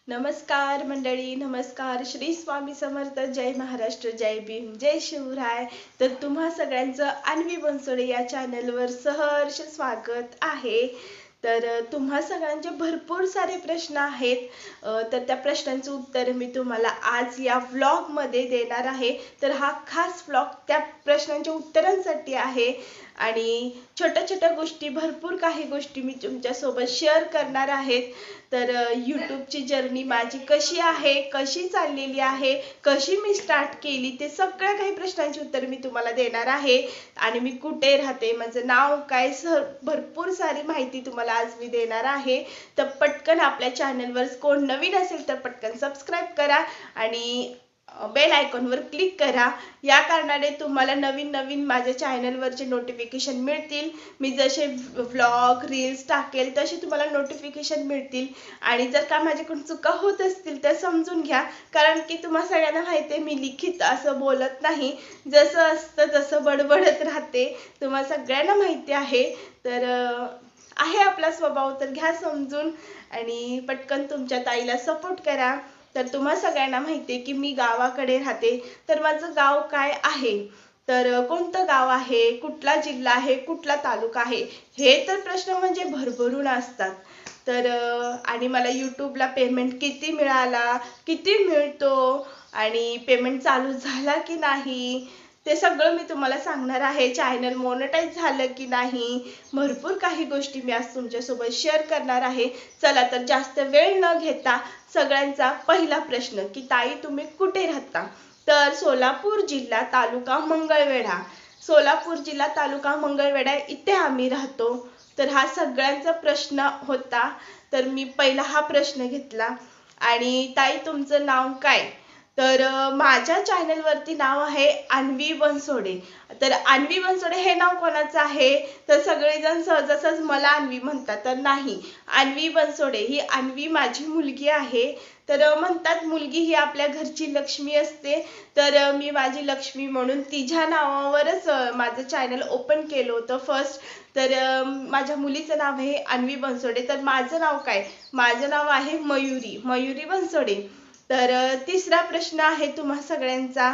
नमस्कार मंडळी, नमस्कार. श्री स्वामी समर्थ. जय महाराष्ट्र, जय भीम, जय शिवराय. तर तुम्हा सगळ्यांचं अन्वी बनसोडे या चॅनलवर सहर्ष स्वागत आहे. तर तुम्हा सगळ्यांचे भरपूर सारे प्रश्न आहेत. तर त्या प्रश्नांचं उत्तर मी तुम्हाला आज या व्लॉगमध्ये देणार आहे. तर हा खास व्लॉग त्या प्रश्नांच्या उत्तरांसाठी आहे आणि छोट्या छोट्या गोष्टी, भरपूर काही गोष्टी मी तुमच्यासोबत शेअर करणार आहेत. तर यूट्यूबची जर्नी माझी कशी आहे, कशी चाललेली आहे, कशी मी स्टार्ट केली, ते सगळ्या काही प्रश्नांची उत्तर मी तुम्हाला देणार आहे. आणि मी कुठे राहते, माझं नाव काय, भरपूर सारी माहिती तुम्हाला आज मी देणार आहे. तर पटकन आपल्या चॅनलवर कोण नवीन असेल तर पटकन सबस्क्राईब करा आणि बेल आयकॉनवर क्लिक करा. या कारणाने तुम्हाला नवीन नवीन माझ्या चॅनलवरचे नोटिफिकेशन मिळतील. मी जसे व्लॉग रील्स टाकेल तसे तुम्हाला नोटिफिकेशन मिळतील. आणि जर का माझ्याकडून चुका होत असतील तर समजून घ्या, कारण की तुम्हा सगळ्यांना माहिती आहे मी लिखित असं बोलत नाही, जसं असतं तसं बडबडत राहते, तुम्हा सगळ्यांना माहिती आहे. तर आहे आपला स्वभाव, तर घ्या समजून आणि पटकन तुमच्या ताईला सपोर्ट करा. तर तुम्हा सगळ्यांना माहिती आहे की मी गावाकडे राहते. तर माझं गाव काय आहे, तर कोणतं गाव आहे, कुठला जिल्हा आहे, कुठला तालुका आहे, हे तर प्रश्न म्हणजे भरभरून असतात. तर आणि मला यूट्यूबला पेमेंट किती मिळाला, किती मिळतो आणि पेमेंट चालू झाला की नाही, ते सगळं मी तुम्हाला सांगणार आहे. चॅनल मोनेटाईज झालं की नाही, भरपूर काही गोष्टी मी आज तुमच्यासोबत शेअर करणार आहे. चला तर जास्त वेळ न घेता सगळ्यांचा पहिला प्रश्न की ताई तुम्ही कुठे राहता, तर सोलापूर जिल्हा तालुका मंगळवेढा. सोलापूर जिल्हा तालुका मंगळवेढा इथे आम्ही राहतो. तर हा सगळ्यांचा प्रश्न होता. तर मी पहिला हा प्रश्न घेतला. आणि ताई तुमचं नाव काय, तर माझ्या चॅनलवरती नाव आहे अन्वी बनसोडे. तर अन्वी बनसोडे हे नाव कोणाचं आहे, तर सगळेजण सहजासहज मला अन्वी म्हणतात, तर नाही, अन्वी बनसोडे ही अन्वी माझी मुलगी आहे. तर म्हणतात मुलगी ही आपल्या घरची लक्ष्मी असते. तर मी माझी लक्ष्मी म्हणून तिच्या नावावरच माझं चॅनल ओपन केलं होतं फर्स्ट. तर माझ्या मुलीचं नाव आहे अन्वी बनसोडे. तर माझं नाव काय, माझं नाव आहे मयुरी, मयुरी बनसोडे. तर तिसरा प्रश्न आहे तुम्हा सगळ्यांचा,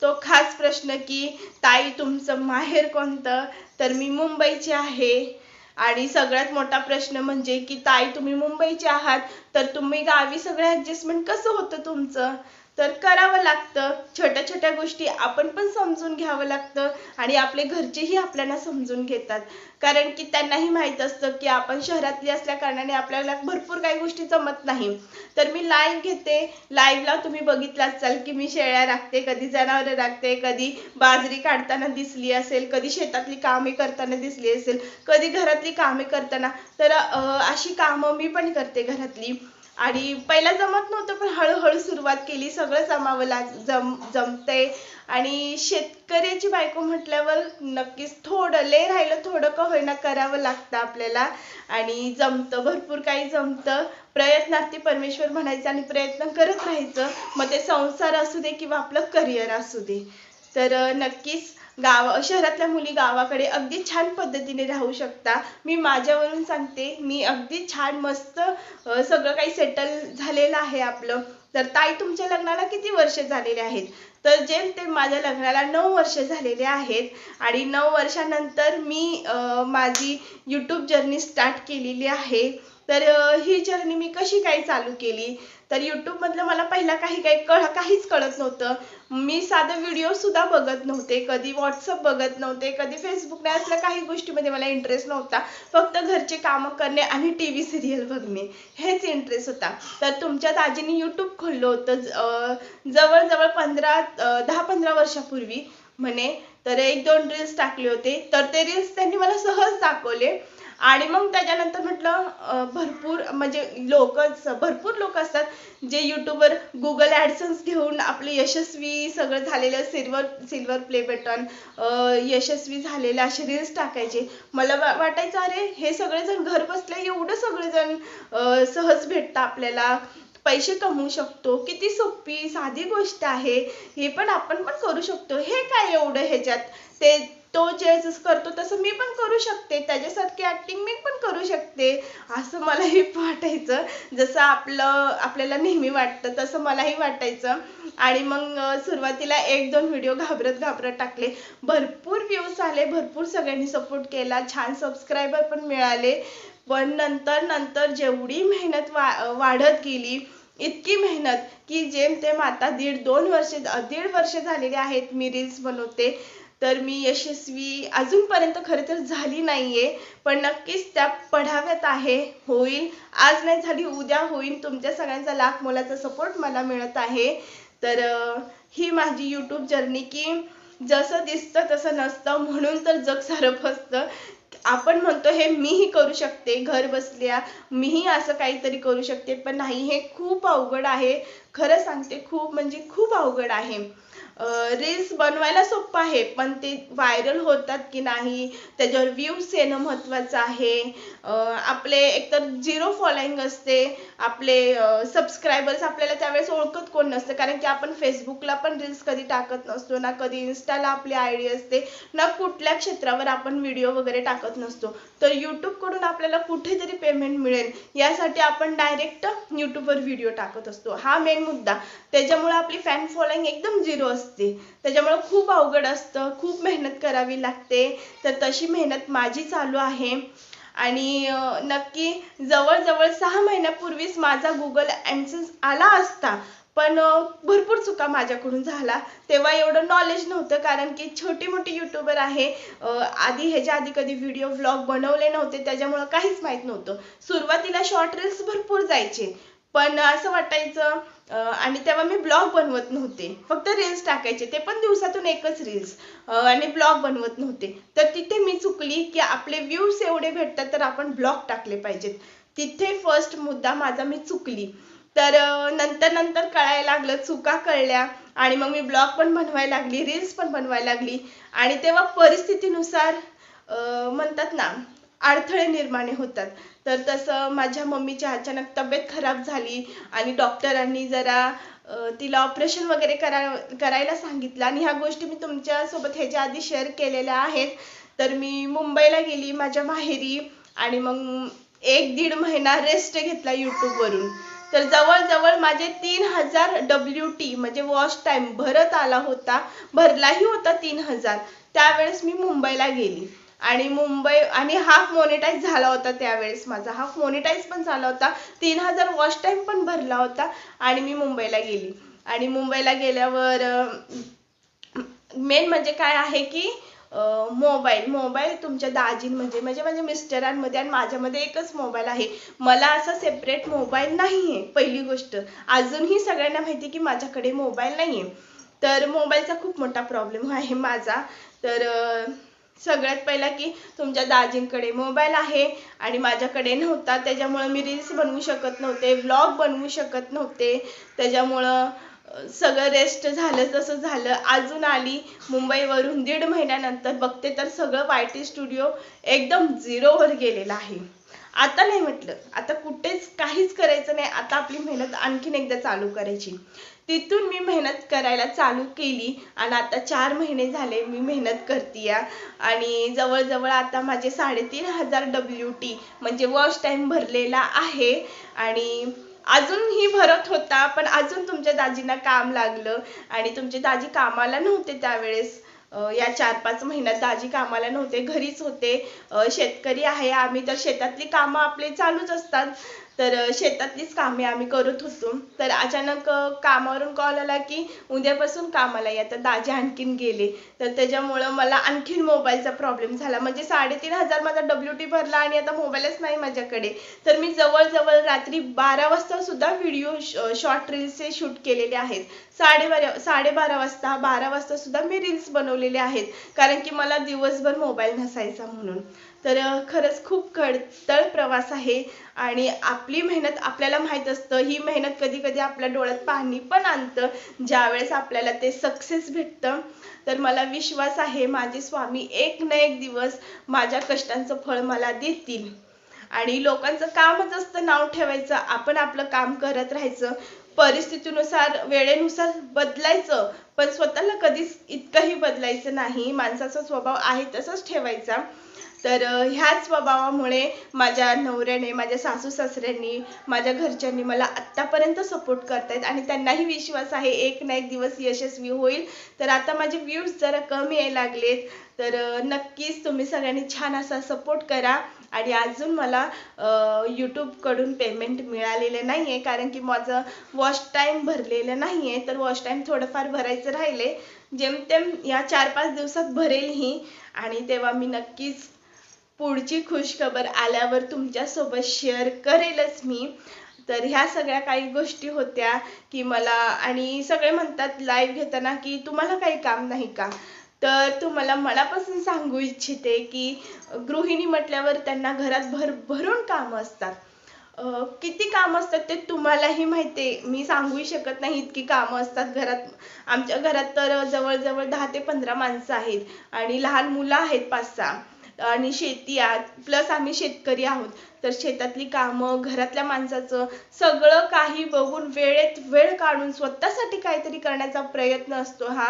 तो खास प्रश्न की ताई तुमचं माहेर कोणतं, तर मी मुंबईची आहे. आणि सगळ्यात मोठा प्रश्न म्हणजे की ताई तुम्ही मुंबईचे आहात, तर तुम्ही गावी सगळं ॲडजस्टमेंट कसं होतं तुमचं, तर करावं लागतं. छोट्या छोट्या गोष्टी आपण पण समजून घ्यावं लागतं आणि आपले घरचेही आपल्याला समजून घेतात, कारण की त्यांनाही माहीत असतं की आपण शहरातली असल्या कारणाने आपल्याला भरपूर काही गोष्टी जमत नाही. तर मी लाईव्ह घेते, लाईव्हला तुम्ही बघितलं असाल की मी शेळ्या राखते, कधी जनावरं राखते, कधी बाजरी काढताना दिसली असेल, कधी शेतातली कामे करताना दिसली असेल, कधी घरातली कामे करताना. तर अशी कामं मी पण करते घरातली. आणि पहिला जमत नव्हतं, पण हळूहळू सुरुवात केली, सगळं जमतंय. आणि शेतकऱ्याची बायको म्हटल्यावर नक्कीच थोडं लय राहिलं थोडं का होईना करावं लागतं आपल्याला. आणि जमतं, भरपूर काही जमतं. प्रयत्नार्थी परमेश्वर म्हणायचं आणि प्रयत्न करत राहायचं, मग ते संसार असू दे किंवा आपलं करिअर असू दे. तर नक्कीच शहरातल्या मुली गावाकडे अगदी छान पद्धतीने राहू शकता. मी माझ्यावरून सांगते, मी अगदी छान मस्त सगळं काही सेटल झालेलं आहे आपलं. तर ताई तुमच्या लग्नाला किती वर्ष झालेले आहेत, तर जेमतेम माझ्या लग्नाला 9 वर्ष झालेले आहेत. आणि 9 वर्षानंतर मी माझी यूट्यूब जर्नी स्टार्ट केलेली आहे. तर ही जर्नी मी कशी काय चालू केली, तर यूट्यूबमधलं मला पहिला काहीच कळत नव्हतं. मी साधं व्हिडिओ सुद्धा बघत नव्हते, कधी व्हॉट्सअप बघत नव्हते, कधी फेसबुक नाही, असल्या काही गोष्टीमध्ये मला इंटरेस्ट नव्हता. फक्त घरचे कामं करणे आणि TV सिरियल बघणे हेच इंटरेस्ट होता. तर तुमच्या दाजीने यूट्यूब खोललं होतं जवळजवळ 10-15 वर्षापूर्वी म्हणे. तर 1-2 रील्स टाकले होते, तर ते रील्स त्यांनी मला सहज दाखवले. आणि मग त्याच्यानंतर म्हटलं भरपूर लोक असतात जे यूट्यूबवर गुगल ॲडसन्स घेऊन आपले यशस्वी सगळं झालेलं सिल्वर प्ले बटन यशस्वी झालेले असे रील्स टाकायचे. मला वाटायचं अरे हे सगळेजण घर बसल्या एवढं सगळेजण सहज भेटतं आपल्याला, पैसे कमवू शकतो, किती सोपी साधी गोष्ट आहे, हे पण आपण पण करू शकतो, हे काय एवढं ह्याच्यात. ते तो जे जसं करतो तसं मी पण करू शकते, त्याच्यासारखी ऍक्टिंग मी पण करू शकते असं मलाही वाटायचं. जसं आपल्याला नेहमी वाटतं तसं मलाही वाटायचं. आणि मग सुरुवातीला 1-2 व्हिडिओ घाबरत घाबरत टाकले. भरपूर व्ह्यूज आले, भरपूर सगळ्यांनी सपोर्ट केला, छान सबस्क्रायबर पण मिळाले. पण नंतर नंतर जेवढी मेहनत वाढत गेली, इतकी मेहनत की जेमतेम आता दीड वर्ष झालेले आहेत मी रील्स बनवते. तर मी यशस्वी अजूनपर्यंत खरं तर झाली नाहीये, पण नक्कीच त्या पडाव्यात आहे. होईल, आज नाही झाली उद्या होईल. तुमच्या सगळ्यांचा लाख मोलाचा सपोर्ट मला मिळत आहे. तर ही माझी यूट्यूब जर्नी की जसं दिसतं तसं नसतं, म्हणून तर जग सारं फसतं. आपण म्हणतो हे मीही करू शकते, घर बसल्या मीही असं काहीतरी करू शकते, पण नाही, हे खूप अवघड आहे. खरं सांगते, खूप म्हणजे खूप अवघड आहे. रील्स बनवायला सोपं आहे, पण ते व्हायरल होतात की नाही त्याच्यावर व्ह्यूज येणं महत्त्वाचं आहे. आपले एकतर 0 फॉलोइंग असते, आपले सबस्क्रायबर्स आपल्याला त्यावेळेस ओळखत कोण नसतं, कारण की आपण फेसबुकला पण रील्स कधी टाकत नसतो ना, कधी इन्स्टाला आपली आयडी असते ना, कुठल्या क्षेत्रावर आपण व्हिडिओ वगैरे टाकत नसतो. तर यूट्यूबकडून आपल्याला कुठेतरी पेमेंट मिळेल यासाठी आपण डायरेक्ट यूट्यूबवर व्हिडिओ टाकत असतो, हा मेन मुद्दा. त्याच्यामुळे आपली फॅन फॉलोइंग एकदम 0 असते. त्याच्यामुळे खूप अवघड असतं, खूप मेहनत करावी लागते. तर तशी मेहनत माझी चालू आहे. आणि नक्की जवळजवळ 6 महिन्यापूर्वीच माझा गुगल ॲडसेन्स आला असता, पण भरपूर चुका माझ्याकडून झाला. तेव्हा एवढं नॉलेज नव्हतं, कारण की छोटी मोठी यूट्यूबर आहे. ह्याच्या आधी कधी व्हिडिओ व्लॉग बनवले नव्हते, त्याच्यामुळं काहीच माहीत नव्हतं. सुरुवातीला शॉर्ट रील्स भरपूर जायचे, पण असं वाटायचं आणि तेव्हा मी ब्लॉग बनवत नव्हते, फक्त रील्स टाकायचे, ते पण दिवसातून एकच रील्स, आणि ब्लॉग बनवत नव्हते. तर तिथे मी चुकली की आपले व्ह्यूज एवढे भेटतात तर आपण ब्लॉग टाकले पाहिजेत. तिथे फर्स्ट मुद्दा माझा मी चुकली. तर नंतर नंतर कळायला लागलं, चुका कळल्या, आणि मग मी ब्लॉग पण बनवायला लागली, रील्स पण बनवायला लागली. आणि तेव्हा परिस्थितीनुसार म्हणतात ना, अडथळे निर्माण होतात. तर तसं माझ्या मम्मीची अचानक तब्येत खराब झाली आणि डॉक्टरांनी जरा तिला ऑपरेशन वगैरे करायला सांगितलं. आणि ह्या गोष्टी मी तुमच्यासोबत ह्याच्या आधी शेअर केलेल्या आहेत. तर मी मुंबईला गेली माझ्या माहेरी, आणि मग 1-1.5 महिना रेस्ट घेतला यूट्यूबवरून. तर जवळजवळ माझे 3000 WT म्हणजे वॉच टाइम भरत आला होता, भरलाही होता 3000. त्यावेळेस मी मुंबईला गेली, आणि हाफ मोनेटाईज झाला होता. त्यावेळेस माझा हाफ मोनेटाईज पण झाला होता, 3000 वॉच टाइम पण भरला होता, आणि मी मुंबईला गेली. आणि मुंबईला गेल्यावर मेन म्हणजे काय आहे की मोबाईल तुमच्या दाजींमध्ये म्हणजे माझ्या मिस्टरांमध्ये आणि माझ्यामध्ये एकच मोबाईल आहे. मला असा सेपरेट मोबाईल नाहीये. पहिली गोष्ट, अजूनही सगळ्यांना माहिती की माझ्याकडे मोबाईल नाहीये. तर मोबाईलचा खूप मोठा प्रॉब्लेम आहे माझा. तर सगळ्यात पहिला की तुमच्या दाजींकडे मोबाईल आहे आणि माझ्याकडे नव्हता, त्याच्यामुळे मी रील्स बनवू शकत नव्हते, व्लॉग बनवू शकत नव्हते. त्याच्यामुळं सगळं रेस्ट झालं तसं झालं. अजून आली मुंबईवरून 1.5 महिन्यानंतर, बघते तर सगळं YT स्टुडिओ एकदम 0वर गेलेलं आहे. आता नाही, म्हटलं आता कुठेच काहीच करायचं नाही, आता आपली मेहनत आणखीन एकदा चालू करायची. तिथून मी मेहनत करायला चालू केली, आणि आता 4 महिने झाले मी मेहनत करतीये. आणि जवळजवळ आता माझे 3500 WT म्हणजे वॉच टाइम भरलेला आहे. आणि अजूनही भरत होता, पण अजून तुमच्या दाजींना काम लागलं, आणि तुमचे दाजी कामाला नव्हते त्यावेळेस. या 4-5 महिन्यात दाजी कामाला नव्हते, घरीच होते. शेतकरी आहे आम्ही, तर शेतातली कामं आपले चालूच असतात. तर शेतातलीच कामे आम्ही करत होतो. तर अचानक कामावरून कॉल आला की उद्यापासून कामाला या. तर दाजी आणखीन गेले, तर त्याच्यामुळं मला आणखीन मोबाईलचा प्रॉब्लेम झाला. म्हणजे 3500 माझा WT भरला आणि आता मोबाईलच नाही माझ्याकडे. तर मी जवळजवळ रात्री 12 वाजता सुद्धा व्हिडिओ शॉर्ट रील्सचे शूट केलेले आहेत. 12:30 वाजता, 12 वाजता सुद्धा मी रील्स बनवलेले आहेत, कारण की मला दिवसभर मोबाईल नसायचा म्हणून. तर खरंच खूप खडतर प्रवास आहे. आणि आपली मेहनत आपल्याला माहित असतं, ही मेहनत कधी कधी आपल्या डोळ्यात पाणी पण आणतं ज्यावेळेस आपल्याला ते सक्सेस भेटतं. तर मला विश्वास आहे माझे स्वामी एक ना एक दिवस माझ्या कष्टांचं फळ मला देतील. आणि लोकांचं कामच असतं नाव ठेवायचं, आपण आपलं काम करत राहायचं, परिस्थितीनुसार वेळेनुसार बदलायचं, पण स्वतःला कधीच इतकंही बदलायचं नाही, माणसाचा स्वभाव आहे तसंच ठेवायचा. तर ह्याच स्वभावामुळे माझ्या नवऱ्याने, माझ्या सासू सासऱ्यांनी, माझ्या घरच्यांनी मला आत्तापर्यंत सपोर्ट करतायत आणि त्यांनाही विश्वास आहे एक ना एक दिवस यशस्वी होईल. तर आता माझे व्ह्यूज जरा कमी यायला लागलेत, तर नक्कीच तुम्ही सगळ्यांनी छान असा सपोर्ट करा. आणि अजून मला यूट्यूबकडून पेमेंट मिळालेलं नाही आहे, कारण की माझं वॉच टाईम भरलेलं नाही आहे. तर वॉच टाईम थोडंफार भरायचं राहिले, जेमतेम या 4-5 दिवसात भरेलही, आणि तेव्हा मी नक्कीच पुढची खुशखबर आल्यावर तुमच्यासोबत शेअर करेलच मी. तर ह्या सगळ्या काही गोष्टी होत्या की मला, आणि सगळे म्हणतात लाईव्ह घेताना की तुम्हाला काही काम नाही का, तर तुम्हाला मनापासून सांगू इच्छिते की गृहिणी म्हटल्यावर त्यांना घरात भरभरून कामं असतात. किती कामं असतात ते तुम्हालाही माहिती आहे, मी सांगूही शकत नाही इतकी कामं असतात घरात. आमच्या घरात तर जवळजवळ 10 ते 15 माणसं आहेत आणि लहान मुलं आहेत 5-6, आणि शेती आहे, प्लस आम्ही शेतकरी आहोत. तर शेतातली कामं, घरातल्या माणसाचं सगळं काही बघून वेळेत वेळ काढून स्वतःसाठी काहीतरी करण्याचा प्रयत्न असतो हा.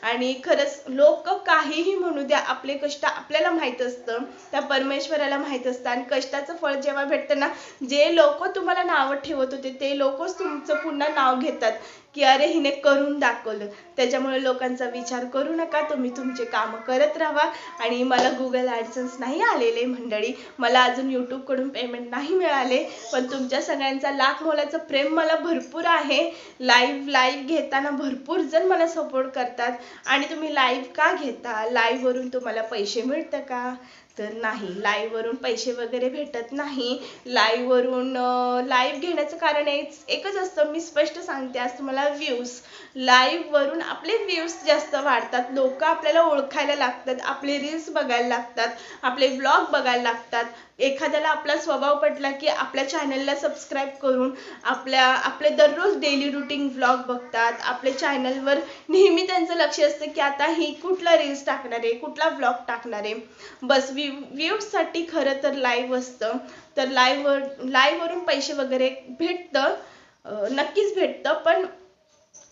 आणि खरंच लोक काहीही म्हणू द्या, आपले कष्ट आपल्याला माहीत असतं, त्या परमेश्वराला माहीत असतं. आणि कष्टाचं फळ जेव्हा भेटतं ना, जे लोक तुम्हाला नावं ठेवत होते ते लोकच तुमचं पुन्हा नाव घेतात की अरे हिने करून दाखवलं. त्याच्यामुळे लोकांचा विचार करू नका, तुम्ही तुमचे कामं करत राहा. आणि मला गुगल ॲडसन्स नाही आलेले मंडळी, मला अजून यूट्यूबकडून पेमेंट नाही मिळाले, पण तुमच्या सगळ्यांचा लाख मोलाचं प्रेम मला भरपूर आहे. लाईव्ह घेताना भरपूर जण मला सपोर्ट करतात. आणि तुम्ही लाईव्ह का घेता, लाईव्हवरून तुम्हाला पैसे मिळतं का, तर नाही, लाईव्हवरून पैसे वगैरे भेटत नाही. लाईव्ह घेण्याचं कारण एकच असतं, मी स्पष्ट सांगते आज तुम्हाला, व्ह्यूज. लाईव्हवरून आपले व्ह्यूज जास्त वाढतात, लोक आपल्याला ओळखायला लागतात, आपले रील्स बघायला लागतात, आपले व्लॉग बघायला लागतात. एखाद्याला आपला स्वभाव पटला की आपल्या चॅनलला सबस्क्राईब करून आपले दररोज डेली रुटीन व्लॉग बघतात. आपल्या चॅनलवर नेहमी त्यांचं लक्ष असतं की आता ही कुठला रील्स टाकणार आहे, कुठला व्लॉग टाकणार आहे. बस व्ह्यूजसाठी खरं तर लाईव्ह असतं. तर लाईव्हवरून पैसे वगैरे भेटतं, नक्कीच भेटतं, पण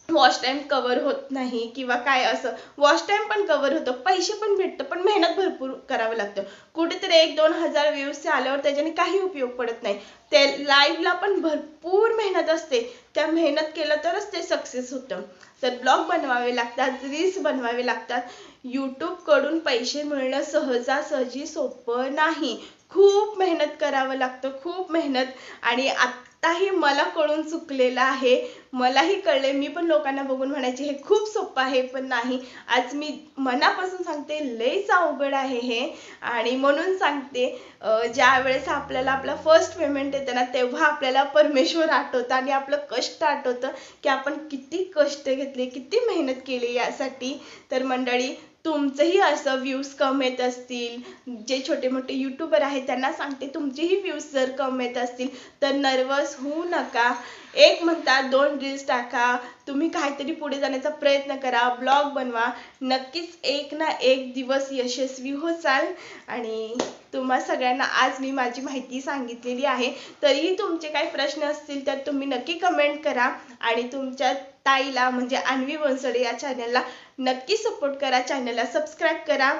वॉच टाइम कव्हर होत नाही किंवा काय असं. वॉच टाइम पण कव्हर होतं, पैसे पण भेटतं, पण मेहनत भरपूर करावं लागतं. कुठेतरी 1-2 हजार व्ह्यूज आल्यावर त्याच्याने काही उपयोग पडत नाही. ते लाईव्हला पण भरपूर मेहनत असते, त्या मेहनत केलं तरच ते सक्सेस होतं. तर ब्लॉग बनवावे लागतात, रील्स बनवावे लागतात. यूट्यूबकडून पैसे मिळणं सहजासहजी सोपं नाही, खूप मेहनत करावं लागतं, खूप मेहनत. आणि आत्ताही मला कळून चुकलेलं आहे, मलाही कळले, मी पण लोकांना बघून म्हणायचे हे खूप सोपं आहे, पण नाही. आज मी मनापासून सांगते लयच अवघड आहे हे. आणि म्हणून सांगते, ज्या वेळेस आपल्याला आपला फर्स्ट पेमेंट येतं ना, तेव्हा आपल्याला परमेश्वर आठवतं आणि आपलं कष्ट आठवतं की आपण किती कष्ट घेतले, किती मेहनत केली यासाठी. तर मंडळी, तुमचंही असं व्ह्यूज कम येत असतील, जे छोटे मोठे यूट्यूबर आहेत त्यांना सांगते, तुमचेही व्ह्यूज जर कम येत असतील तर नर्वस होऊ नका. एक म्हणतात 2 रील्स टाका, तुम्ही काहीतरी पुढे जाण्याचा प्रयत्न करा, ब्लॉग बनवा, नक्कीच एक ना एक दिवस यशस्वी होचाल. आणि तुम्हा सगळ्यांना आज मी माझी माहिती सांगितलेली आहे. तरीही तुमचे काही प्रश्न असतील तर तुम्ही नक्की कमेंट करा. आणि तुमच्या ताईला म्हणजे अन्वी बनसोडे या चॅनलला नक्की सपोर्ट करा, चॅनलला सबस्क्राईब करा.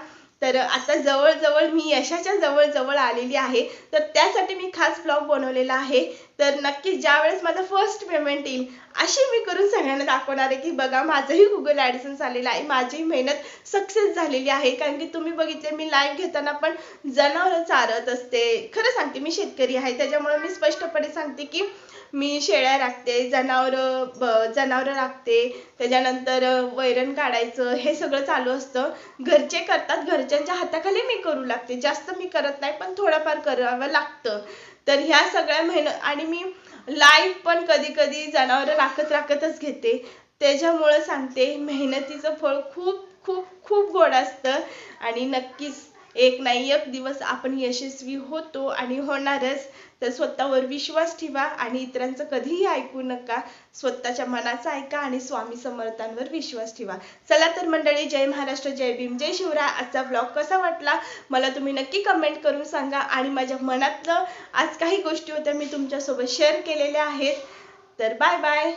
तर आता जवळजवळ मी यशाच्या जवळ आलेली आहे, तर त्यासाठी मी खास ब्लॉग बनवलेला आहे. तर नक्की ज्या वेळेस माझं फर्स्ट पेमेंट येईल अशी मी करून सगळ्यांना दाखवणार आहे की बघा माझंही गुगल ॲडसन्स आलेलं आहे, माझी मेहनत सक्सेस झालेली आहे. कारण की तुम्ही बघितले मी लाईव्ह घेताना पण जनावरं चारत असते. खरं सांगते, मी शेतकरी आहे, त्याच्यामुळे मी स्पष्टपणे सांगते की मी शेळ्या राखते, जनावरं राखते, त्याच्यानंतर वैरण काढायचं हे सगळं चालू असतं. घरचे करतात, घरच्यांच्या हाताखाली मी करू लागते, जास्त मी करत नाही, पण थोडंफार करावं लागतं. तर ह्या सगळ्या मेहनत, आणि मी लाईव्ह पण कधी कधी जनावरं राखतच घेते. त्याच्यामुळं सांगते, मेहनतीचं फळ खूप खूप खूप गोड असतं. आणि नक्कीच एक नाही एक दिवस आपण यशस्वी होतो आणि होणारच. तर स्वतःवर विश्वास ठेवा आणि इतरांचं कधीही ऐकू नका. स्वतःच्या मनाचं ऐका आणि स्वामी समर्थांवर विश्वास ठेवा. चला तर मंडळी, जय महाराष्ट्र, जय भीम, जय शिवराय. आजचा ब्लॉग कसा वाटला मला तुम्ही नक्की कमेंट करून सांगा. आणि माझ्या मनातलं आज काही गोष्टी होत्या मी तुमच्यासोबत शेअर केलेल्या आहेत. तर बाय बाय.